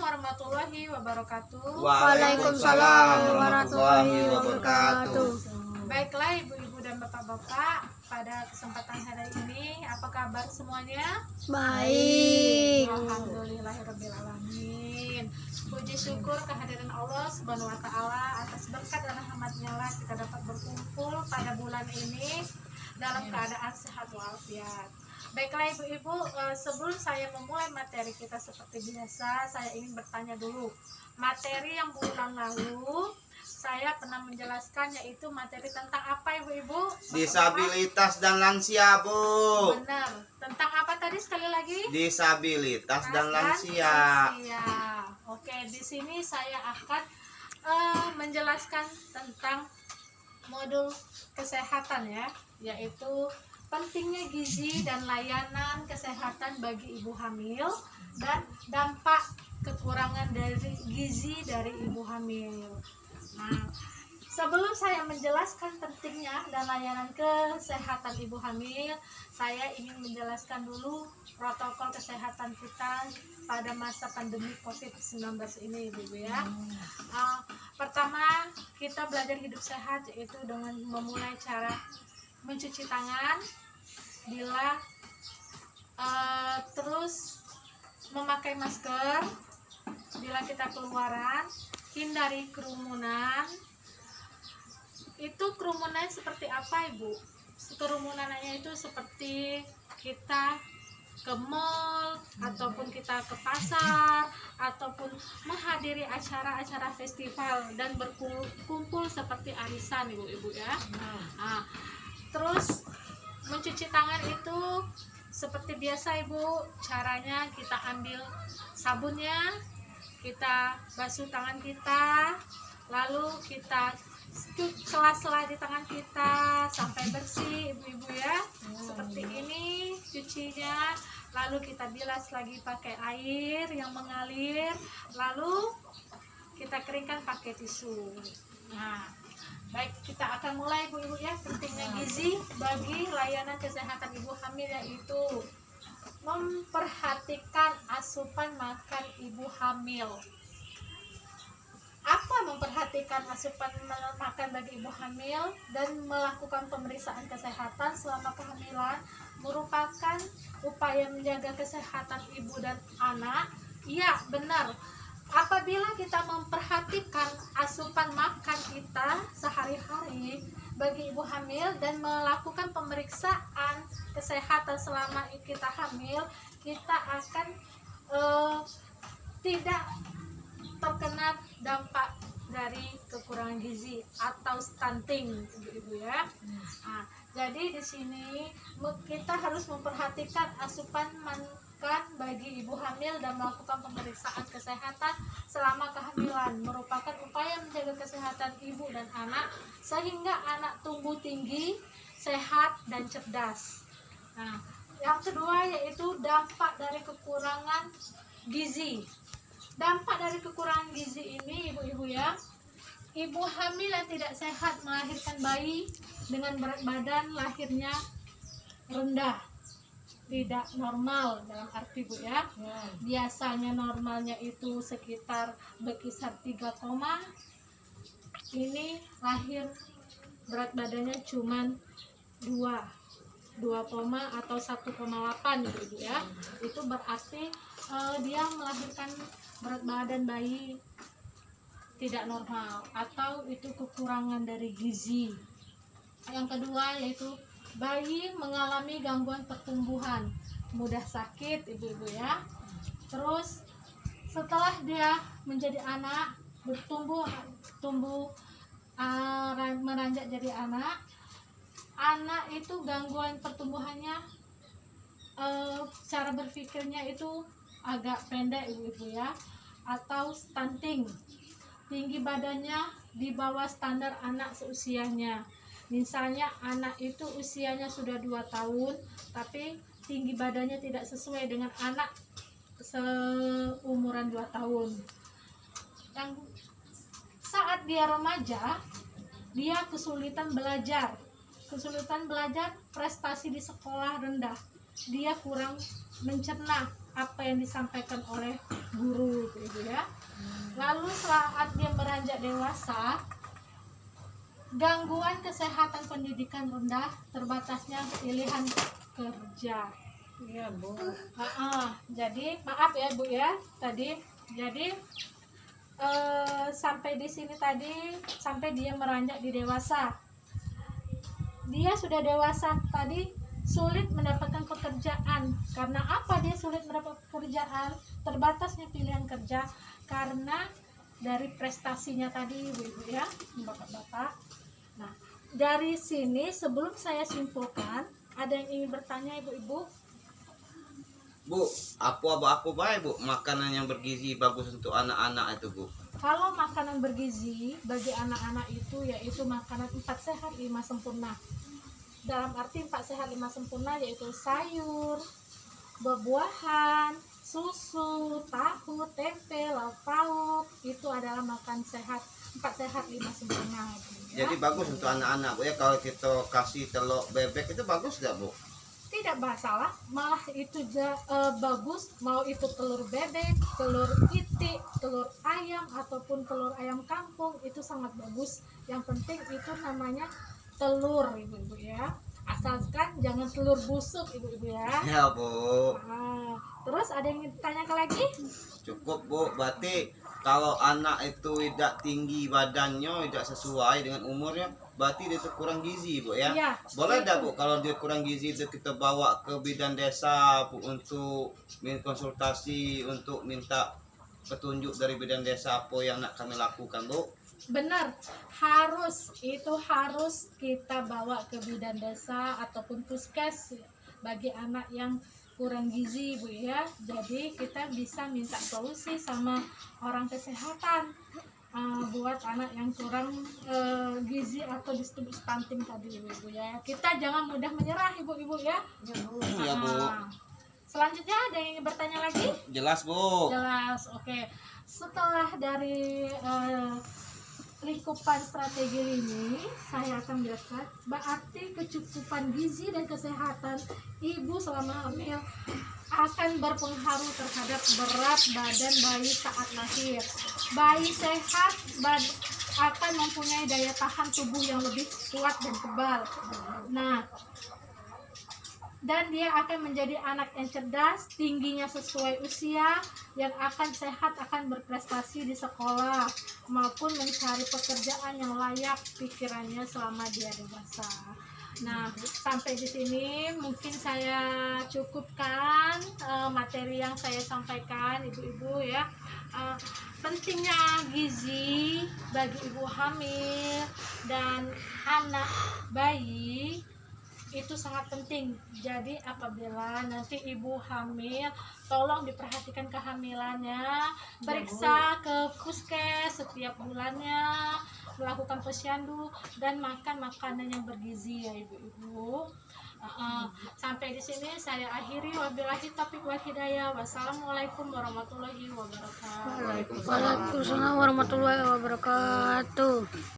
warahmatullahi wabarakatuh. Waalaikumsalam warahmatullahi wabarakatuh. Baiklah ibu-ibu dan bapak-bapak, pada kesempatan hari ini apa kabar semuanya? Baik. Alhamdulillahirrabbilalamin. Puji syukur kehadiran Allah Subhanahu wa taala atas berkat dan rahmatnya lah kita dapat berkumpul pada bulan ini dalam keadaan sehat walafiat. Baiklah ibu-ibu, sebelum saya memulai materi kita seperti biasa, saya ingin bertanya dulu. Materi yang bulan lalu saya pernah menjelaskan, yaitu materi tentang apa ibu-ibu? Disabilitas dan lansia, Bu. Benar. Tentang apa tadi sekali lagi? Disabilitas dan lansia. Oke, di sini saya akan menjelaskan tentang modul kesehatan ya, yaitu pentingnya gizi dan layanan kesehatan bagi ibu hamil dan dampak kekurangan dari gizi dari ibu hamil. Nah, sebelum saya menjelaskan pentingnya dan layanan kesehatan ibu hamil, saya ingin menjelaskan dulu protokol kesehatan kita pada masa pandemi COVID-19 ini, ibu ya. Pertama, kita belajar hidup sehat, yaitu dengan memulai cara mencuci tangan, bila terus memakai masker bila kita keluaran, hindari kerumunan. Itu kerumunan seperti apa ibu? Kerumunannya itu seperti kita ke mall, ataupun kita ke pasar, ataupun menghadiri acara-acara festival dan berkumpul seperti arisan ibu-ibu ya. Nah, terus mencuci tangan itu seperti biasa ibu, caranya kita ambil sabunnya, kita basuh tangan kita, lalu kita sela-sela di tangan kita sampai bersih ibu-ibu ya. Seperti ini cucinya, lalu kita bilas lagi pakai air yang mengalir, lalu kita keringkan pakai tisu. Nah, baik, kita akan mulai ibu-ibu ya. Pentingnya gizi bagi layanan kesehatan ibu hamil, yaitu memperhatikan asupan makan ibu hamil. Apa memperhatikan asupan makan bagi ibu hamil dan melakukan pemeriksaan kesehatan selama kehamilan merupakan upaya menjaga kesehatan ibu dan anak? Iya, benar. Apabila kita memperhatikan asupan makan kita sehari-hari bagi ibu hamil dan melakukan pemeriksaan kesehatan selama kita hamil, kita akan tidak terkena dampak dari kekurangan gizi atau stunting ibu-ibu ya. Nah, jadi di sini kita harus memperhatikan asupan makan bagi ibu hamil dan melakukan pemeriksaan kesehatan selama kehamilan merupakan upaya menjaga kesehatan ibu dan anak sehingga anak tumbuh tinggi, sehat dan cerdas. Nah, yang kedua yaitu dampak dari kekurangan gizi. Dampak dari kekurangan gizi ini ibu-ibu ya, ibu hamil yang tidak sehat melahirkan bayi dengan berat badan lahirnya rendah, tidak normal dalam arti bu ya. Biasanya normalnya itu sekitar berkisar 3, ini lahir berat badannya cuman 2, atau 1,8 ibu ya. Itu berarti dia melahirkan berat badan bayi tidak normal atau itu kekurangan dari gizi. Yang kedua yaitu bayi mengalami gangguan pertumbuhan, mudah sakit ibu-ibu ya. Terus setelah dia menjadi anak, meranjak jadi anak itu gangguan pertumbuhannya, cara berpikirnya itu agak pendek ibu-ibu ya, atau stunting. Tinggi badannya di bawah standar anak seusianya. Misalnya anak itu usianya sudah 2 tahun tapi tinggi badannya tidak sesuai dengan anak seumuran 2 tahun. Yang saat dia remaja, dia kesulitan belajar, prestasi di sekolah rendah, dia kurang mencerna apa yang disampaikan oleh guru Ibu ya. Lalu saat dia beranjak dewasa, gangguan kesehatan pendidikan rendah, terbatasnya pilihan kerja. Iya, Bu. Jadi maaf ya Bu ya, tadi jadi sampai di sini tadi, sampai dia meranjak di dewasa. Dia sudah dewasa tadi, sulit mendapatkan pekerjaan. Karena apa dia sulit mendapat pekerjaan? Terbatasnya pilihan kerja karena dari prestasinya tadi Ibu ya, Bapak-bapak. Nah, dari sini sebelum saya simpulkan, ada yang ingin bertanya Ibu-ibu? Bu, apa baik Bu makanan yang bergizi bagus untuk anak-anak itu Bu? Kalau makanan bergizi bagi anak-anak itu yaitu makanan 4 sehat 5 sempurna. Dalam arti 4 sehat 5 sempurna yaitu sayur, buah-buahan, susu, tahu, tempe, lauk pauk. Itu adalah makan sehat 4 sehat 5 sempurna. Ya. Jadi bagus untuk anak-anak Bu ya, kalau kita kasih telur bebek itu bagus gak Bu? Tidak masalah, malah itu bagus, mau itu telur bebek, telur itik, telur ayam ataupun telur ayam kampung, itu sangat bagus. Yang penting itu namanya telur Ibu-ibu ya, asalkan jangan telur busuk Ibu-ibu ya. Ya Bu. Terus ada yang ditanya lagi? Cukup Bu, berarti kalau anak itu tidak tinggi badannya, tidak sesuai dengan umurnya, berarti dia itu kurang gizi Bu ya? Iya, Boleh seperti dah itu. Bu, kalau dia kurang gizi itu kita bawa ke bidan desa Bu untuk konsultasi, untuk minta petunjuk dari bidan desa apa yang nak kami lakukan Bu? Benar, itu harus kita bawa ke bidan desa ataupun puskes bagi anak yang kurang gizi Bu ya. Jadi kita bisa minta solusi sama orang kesehatan buat anak yang kurang gizi atau distribusi stunting tadi Ibu ya. Kita jangan mudah menyerah Ibu-ibu ya. Ya Bu. Selanjutnya ada yang ingin bertanya lagi? Jelas Bu. Jelas, oke. Setelah dari lingkupan strategi ini, saya akan jelaskan berarti kecukupan gizi dan kesehatan ibu selama hamil akan berpengaruh terhadap berat badan bayi saat lahir. Bayi sehat akan mempunyai daya tahan tubuh yang lebih kuat dan tebal. Nah, dan dia akan menjadi anak yang cerdas, tingginya sesuai usia, yang akan sehat, akan berprestasi di sekolah maupun mencari pekerjaan yang layak pikirannya selama dia dewasa. Nah, sampai di sini mungkin saya cukupkan materi yang saya sampaikan Ibu-ibu ya. Pentingnya gizi bagi ibu hamil dan anak bayi itu sangat penting. Jadi apabila nanti ibu hamil, tolong diperhatikan kehamilannya, periksa ke puskes setiap bulannya, melakukan posyandu dan makan makanan yang bergizi ya ibu-ibu. Sampai di sini saya akhiri, wabillahi taufiq wal hidayah. Wassalamualaikum warahmatullahi wabarakatuh. Waalaikumsalam warahmatullahi wabarakatuh.